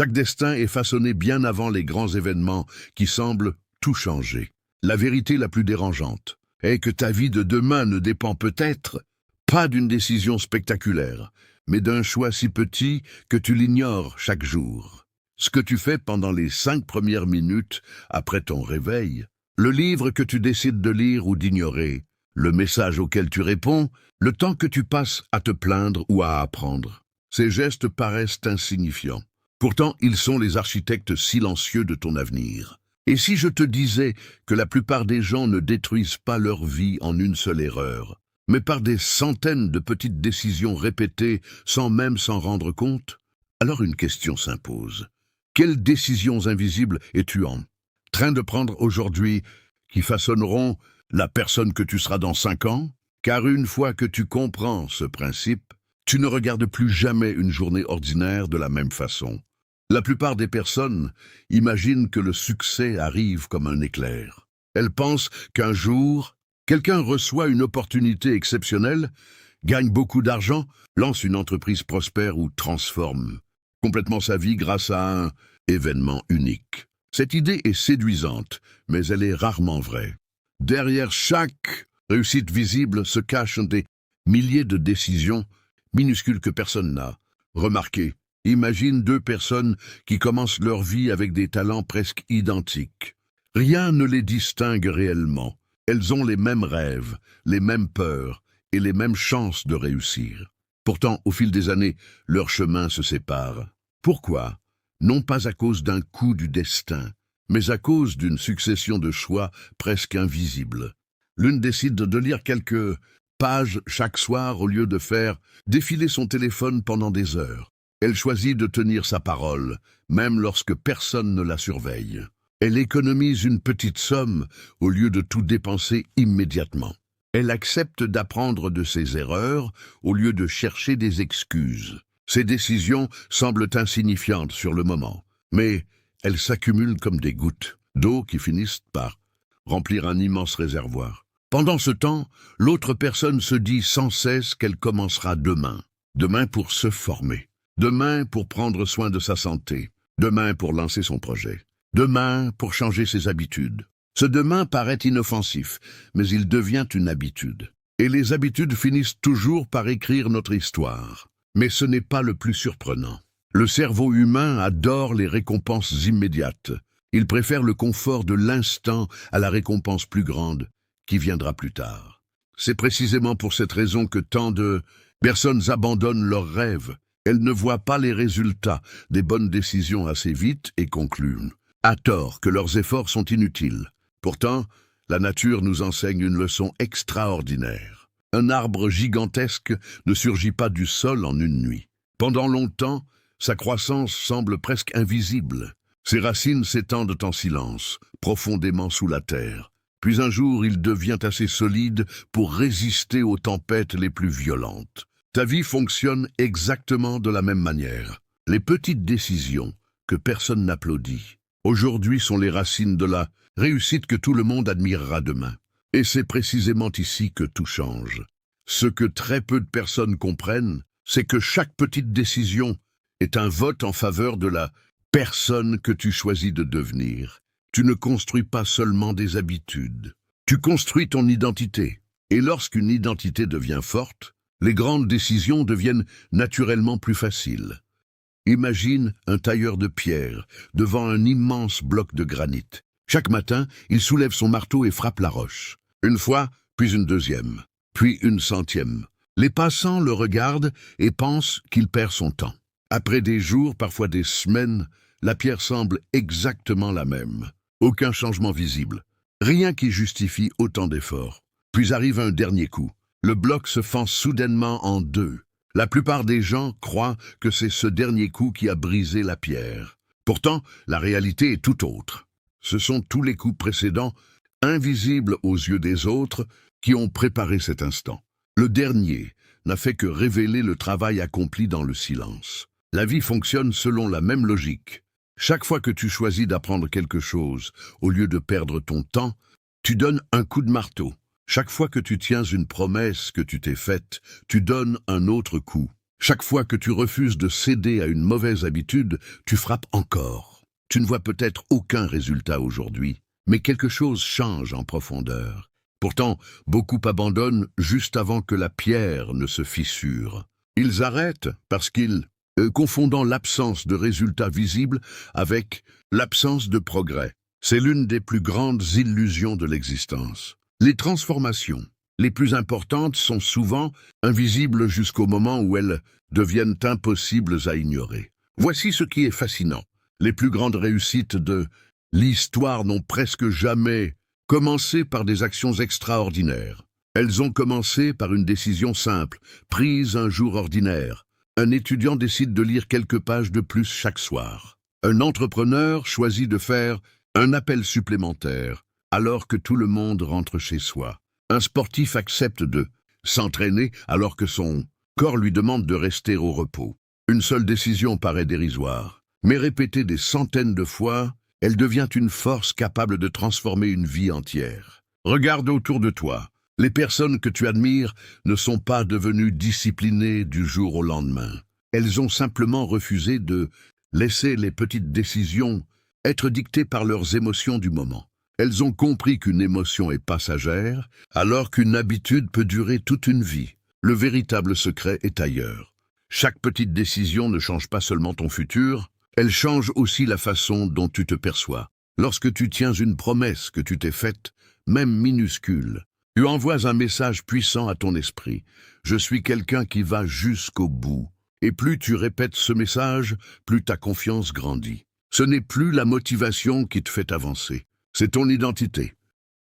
Chaque destin est façonné bien avant les grands événements qui semblent tout changer. La vérité la plus dérangeante est que ta vie de demain ne dépend peut-être pas d'une décision spectaculaire, mais d'un choix si petit que tu l'ignores chaque jour. Ce que tu fais pendant les 5 premières minutes après ton réveil, le livre que tu décides de lire ou d'ignorer, le message auquel tu réponds, le temps que tu passes à te plaindre ou à apprendre. Ces gestes paraissent insignifiants. Pourtant, ils sont les architectes silencieux de ton avenir. Et si je te disais que la plupart des gens ne détruisent pas leur vie en une seule erreur, mais par des centaines de petites décisions répétées sans même s'en rendre compte, alors une question s'impose. Quelles décisions invisibles es-tu en train de prendre aujourd'hui qui façonneront la personne que tu seras dans 5 ans? Car une fois que tu comprends ce principe, tu ne regardes plus jamais une journée ordinaire de la même façon. La plupart des personnes imaginent que le succès arrive comme un éclair. Elles pensent qu'un jour, quelqu'un reçoit une opportunité exceptionnelle, gagne beaucoup d'argent, lance une entreprise prospère ou transforme complètement sa vie grâce à un événement unique. Cette idée est séduisante, mais elle est rarement vraie. Derrière chaque réussite visible se cachent des milliers de décisions minuscules que personne n'a remarquées. Imagine 2 personnes qui commencent leur vie avec des talents presque identiques. Rien ne les distingue réellement. Elles ont les mêmes rêves, les mêmes peurs et les mêmes chances de réussir. Pourtant, au fil des années, leurs chemins se séparent. Pourquoi? Non pas à cause d'un coup du destin, mais à cause d'une succession de choix presque invisibles. L'une décide de lire quelques pages chaque soir au lieu de faire défiler son téléphone pendant des heures. Elle choisit de tenir sa parole, même lorsque personne ne la surveille. Elle économise une petite somme au lieu de tout dépenser immédiatement. Elle accepte d'apprendre de ses erreurs au lieu de chercher des excuses. Ces décisions semblent insignifiantes sur le moment, mais elles s'accumulent comme des gouttes d'eau qui finissent par remplir un immense réservoir. Pendant ce temps, l'autre personne se dit sans cesse qu'elle commencera demain. Demain pour se former. Demain pour prendre soin de sa santé. Demain pour lancer son projet. Demain pour changer ses habitudes. Ce demain paraît inoffensif, mais il devient une habitude. Et les habitudes finissent toujours par écrire notre histoire. Mais ce n'est pas le plus surprenant. Le cerveau humain adore les récompenses immédiates. Il préfère le confort de l'instant à la récompense plus grande qui viendra plus tard. C'est précisément pour cette raison que tant de personnes abandonnent leurs rêves. Elles ne voient pas les résultats des bonnes décisions assez vite et concluent, à tort, que leurs efforts sont inutiles. Pourtant, la nature nous enseigne une leçon extraordinaire. Un arbre gigantesque ne surgit pas du sol en une nuit. Pendant longtemps, sa croissance semble presque invisible. Ses racines s'étendent en silence, profondément sous la terre. Puis un jour, il devient assez solide pour résister aux tempêtes les plus violentes. Ta vie fonctionne exactement de la même manière. Les petites décisions que personne n'applaudit, aujourd'hui sont les racines de la réussite que tout le monde admirera demain. Et c'est précisément ici que tout change. Ce que très peu de personnes comprennent, c'est que chaque petite décision est un vote en faveur de la personne que tu choisis de devenir. Tu ne construis pas seulement des habitudes, tu construis ton identité. Et lorsqu'une identité devient forte, les grandes décisions deviennent naturellement plus faciles. Imagine un tailleur de pierre devant un immense bloc de granit. Chaque matin, il soulève son marteau et frappe la roche. Une fois, puis une deuxième, puis une centième. Les passants le regardent et pensent qu'il perd son temps. Après des jours, parfois des semaines, la pierre semble exactement la même. Aucun changement visible. Rien qui justifie autant d'efforts. Puis arrive un dernier coup. Le bloc se fend soudainement en 2. La plupart des gens croient que c'est ce dernier coup qui a brisé la pierre. Pourtant, la réalité est tout autre. Ce sont tous les coups précédents, invisibles aux yeux des autres, qui ont préparé cet instant. Le dernier n'a fait que révéler le travail accompli dans le silence. La vie fonctionne selon la même logique. Chaque fois que tu choisis d'apprendre quelque chose, au lieu de perdre ton temps, tu donnes un coup de marteau. Chaque fois que tu tiens une promesse que tu t'es faite, tu donnes un autre coup. Chaque fois que tu refuses de céder à une mauvaise habitude, tu frappes encore. Tu ne vois peut-être aucun résultat aujourd'hui, mais quelque chose change en profondeur. Pourtant, beaucoup abandonnent juste avant que la pierre ne se fissure. Ils arrêtent parce qu'ils, confondant l'absence de résultats visibles avec l'absence de progrès. C'est l'une des plus grandes illusions de l'existence. Les transformations les plus importantes sont souvent invisibles jusqu'au moment où elles deviennent impossibles à ignorer. Voici ce qui est fascinant. Les plus grandes réussites de l'histoire n'ont presque jamais commencé par des actions extraordinaires. Elles ont commencé par une décision simple, prise un jour ordinaire. Un étudiant décide de lire quelques pages de plus chaque soir. Un entrepreneur choisit de faire un appel supplémentaire alors que tout le monde rentre chez soi. Un sportif accepte de s'entraîner alors que son corps lui demande de rester au repos. Une seule décision paraît dérisoire, mais répétée des centaines de fois, elle devient une force capable de transformer une vie entière. Regarde autour de toi. Les personnes que tu admires ne sont pas devenues disciplinées du jour au lendemain. Elles ont simplement refusé de laisser les petites décisions être dictées par leurs émotions du moment. Elles ont compris qu'une émotion est passagère, alors qu'une habitude peut durer toute une vie. Le véritable secret est ailleurs. Chaque petite décision ne change pas seulement ton futur, elle change aussi la façon dont tu te perçois. Lorsque tu tiens une promesse que tu t'es faite, même minuscule, tu envoies un message puissant à ton esprit. Je suis quelqu'un qui va jusqu'au bout. Et plus tu répètes ce message, plus ta confiance grandit. Ce n'est plus la motivation qui te fait avancer. C'est ton identité.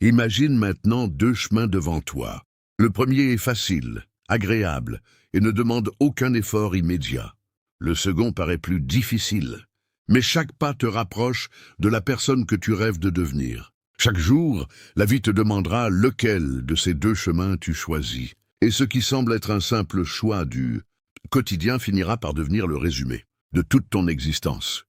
Imagine maintenant deux chemins devant toi. Le premier est facile, agréable, et ne demande aucun effort immédiat. Le second paraît plus difficile, mais chaque pas te rapproche de la personne que tu rêves de devenir. Chaque jour, la vie te demandera lequel de ces deux chemins tu choisis. Et ce qui semble être un simple choix du quotidien finira par devenir le résumé de toute ton existence.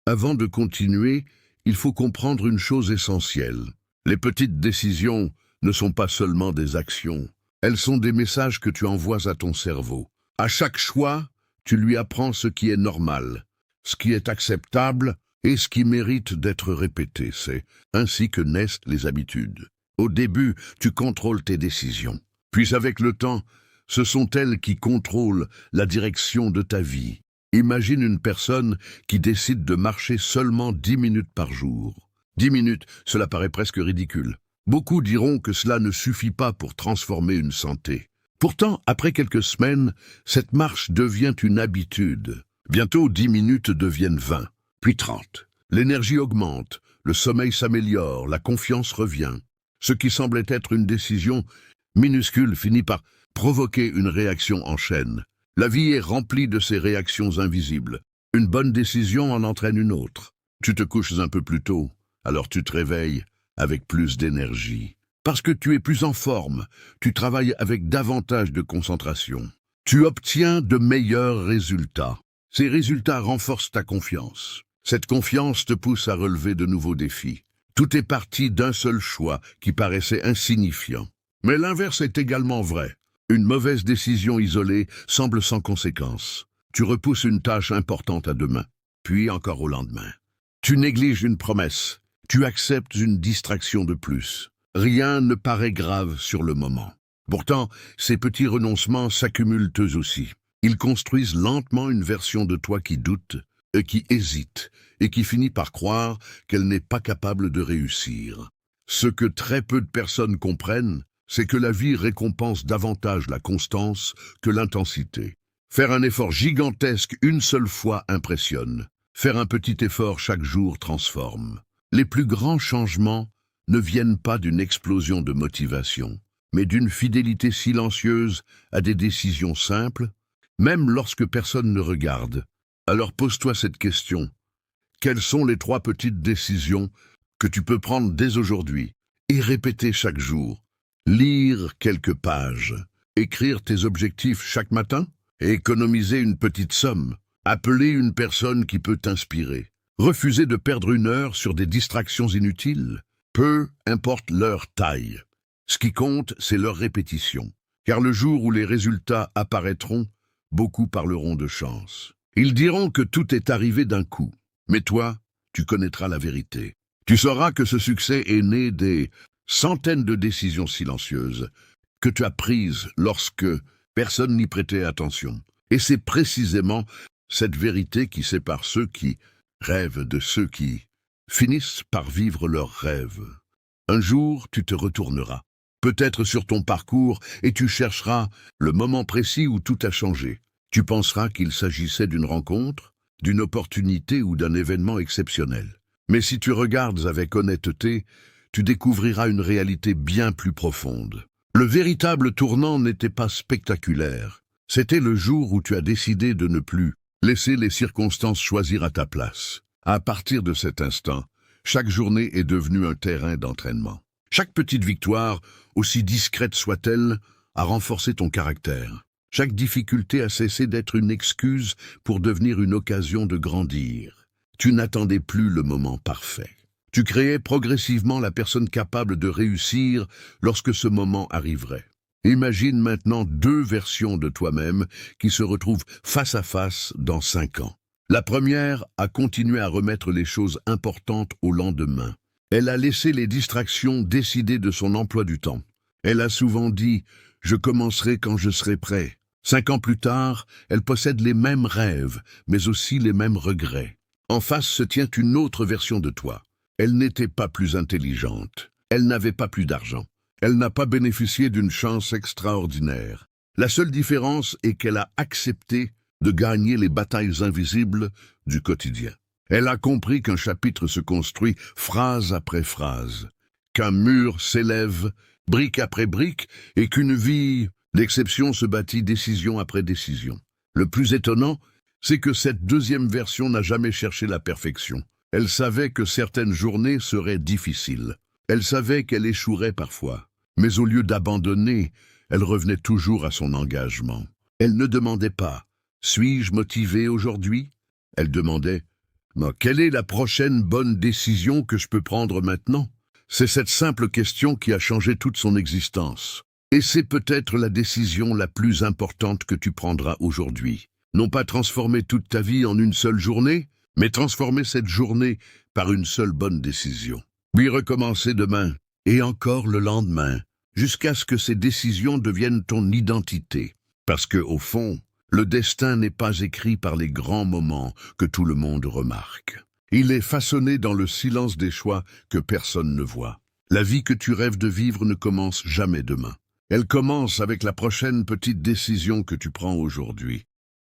Avant de continuer, il faut comprendre une chose essentielle. Les petites décisions ne sont pas seulement des actions, elles sont des messages que tu envoies à ton cerveau. À chaque choix, tu lui apprends ce qui est normal, ce qui est acceptable et ce qui mérite d'être répété. C'est ainsi que naissent les habitudes. Au début, tu contrôles tes décisions. Puis avec le temps, ce sont elles qui contrôlent la direction de ta vie. Imagine une personne qui décide de marcher seulement 10 minutes par jour. 10 minutes, cela paraît presque ridicule. Beaucoup diront que cela ne suffit pas pour transformer une santé. Pourtant, après quelques semaines, cette marche devient une habitude. Bientôt, 10 minutes deviennent 20, puis 30. L'énergie augmente, le sommeil s'améliore, la confiance revient. Ce qui semblait être une décision minuscule finit par provoquer une réaction en chaîne. La vie est remplie de ces réactions invisibles. Une bonne décision en entraîne une autre. Tu te couches un peu plus tôt, alors tu te réveilles avec plus d'énergie. Parce que tu es plus en forme, tu travailles avec davantage de concentration. Tu obtiens de meilleurs résultats. Ces résultats renforcent ta confiance. Cette confiance te pousse à relever de nouveaux défis. Tout est parti d'un seul choix qui paraissait insignifiant. Mais l'inverse est également vrai. Une mauvaise décision isolée semble sans conséquence. Tu repousses une tâche importante à demain, puis encore au lendemain. Tu négliges une promesse. Tu acceptes une distraction de plus. Rien ne paraît grave sur le moment. Pourtant, ces petits renoncements s'accumulent eux aussi. Ils construisent lentement une version de toi qui doute, qui hésite, et qui finit par croire qu'elle n'est pas capable de réussir. Ce que très peu de personnes comprennent, c'est que la vie récompense davantage la constance que l'intensité. Faire un effort gigantesque une seule fois impressionne. Faire un petit effort chaque jour transforme. Les plus grands changements ne viennent pas d'une explosion de motivation, mais d'une fidélité silencieuse à des décisions simples, même lorsque personne ne regarde. Alors pose-toi cette question. Quelles sont les 3 petites décisions que tu peux prendre dès aujourd'hui et répéter chaque jour? Lire quelques pages, écrire tes objectifs chaque matin, économiser une petite somme, appeler une personne qui peut t'inspirer, refuser de perdre 1 heure sur des distractions inutiles, peu importe leur taille. Ce qui compte, c'est leur répétition, car le jour où les résultats apparaîtront, beaucoup parleront de chance. Ils diront que tout est arrivé d'un coup. Mais toi, tu connaîtras la vérité. Tu sauras que ce succès est né des centaines de décisions silencieuses que tu as prises lorsque personne n'y prêtait attention. Et c'est précisément cette vérité qui sépare ceux qui rêvent de ceux qui finissent par vivre leurs rêves. Un jour, tu te retourneras, peut-être sur ton parcours, et tu chercheras le moment précis où tout a changé. Tu penseras qu'il s'agissait d'une rencontre, d'une opportunité ou d'un événement exceptionnel. Mais si tu regardes avec honnêteté, tu découvriras une réalité bien plus profonde. Le véritable tournant n'était pas spectaculaire. C'était le jour où tu as décidé de ne plus laisser les circonstances choisir à ta place. À partir de cet instant, chaque journée est devenue un terrain d'entraînement. Chaque petite victoire, aussi discrète soit-elle, a renforcé ton caractère. Chaque difficulté a cessé d'être une excuse pour devenir une occasion de grandir. Tu n'attendais plus le moment parfait. Tu créais progressivement la personne capable de réussir lorsque ce moment arriverait. Imagine maintenant 2 versions de toi-même qui se retrouvent face à face dans 5 ans. La première a continué à remettre les choses importantes au lendemain. Elle a laissé les distractions décider de son emploi du temps. Elle a souvent dit « Je commencerai quand je serai prêt ». 5 ans plus tard, elle possède les mêmes rêves, mais aussi les mêmes regrets. En face se tient une autre version de toi. Elle n'était pas plus intelligente. Elle n'avait pas plus d'argent. Elle n'a pas bénéficié d'une chance extraordinaire. La seule différence est qu'elle a accepté de gagner les batailles invisibles du quotidien. Elle a compris qu'un chapitre se construit phrase après phrase, qu'un mur s'élève brique après brique et qu'une vie d'exception se bâtit décision après décision. Le plus étonnant, c'est que cette deuxième version n'a jamais cherché la perfection. Elle savait que certaines journées seraient difficiles. Elle savait qu'elle échouerait parfois. Mais au lieu d'abandonner, elle revenait toujours à son engagement. Elle ne demandait pas « Suis-je motivée aujourd'hui ?» Elle demandait « Quelle est la prochaine bonne décision que je peux prendre maintenant ?» C'est cette simple question qui a changé toute son existence. Et c'est peut-être la décision la plus importante que tu prendras aujourd'hui. Non pas transformer toute ta vie en une seule journée, mais transformer cette journée par une seule bonne décision. Puis recommencer demain, et encore le lendemain, jusqu'à ce que ces décisions deviennent ton identité. Parce que, au fond, le destin n'est pas écrit par les grands moments que tout le monde remarque. Il est façonné dans le silence des choix que personne ne voit. La vie que tu rêves de vivre ne commence jamais demain. Elle commence avec la prochaine petite décision que tu prends aujourd'hui.